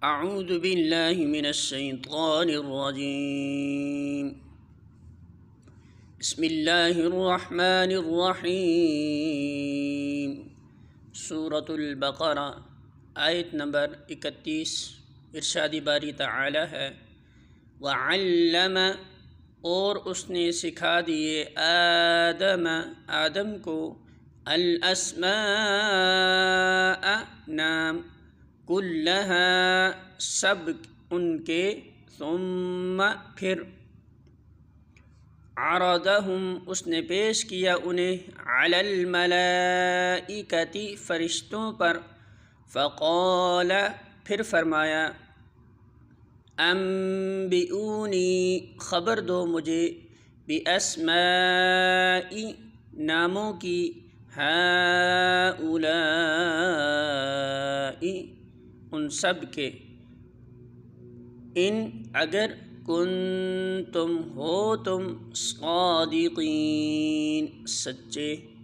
اعوذ باللہ من الشیطان الرجیم بسم اللہ الرحمن الرحیم سورة البقرہ آیت نمبر 31۔ ارشاد باری تعالی ہے وَعَلَّمَ اور اس نے سکھا دیے آدم کو الاسماء نام کلہا سب ان کے ثم پھر عرضہم اس نے پیش کیا انہیں علی الملائکۃ فرشتوں پر فقال پھر فرمایا انبئونی خبر دو مجھے باسماء ناموں کی ہؤلاء ان سب کے ان اگر کنتم ہو تم صادقین سچے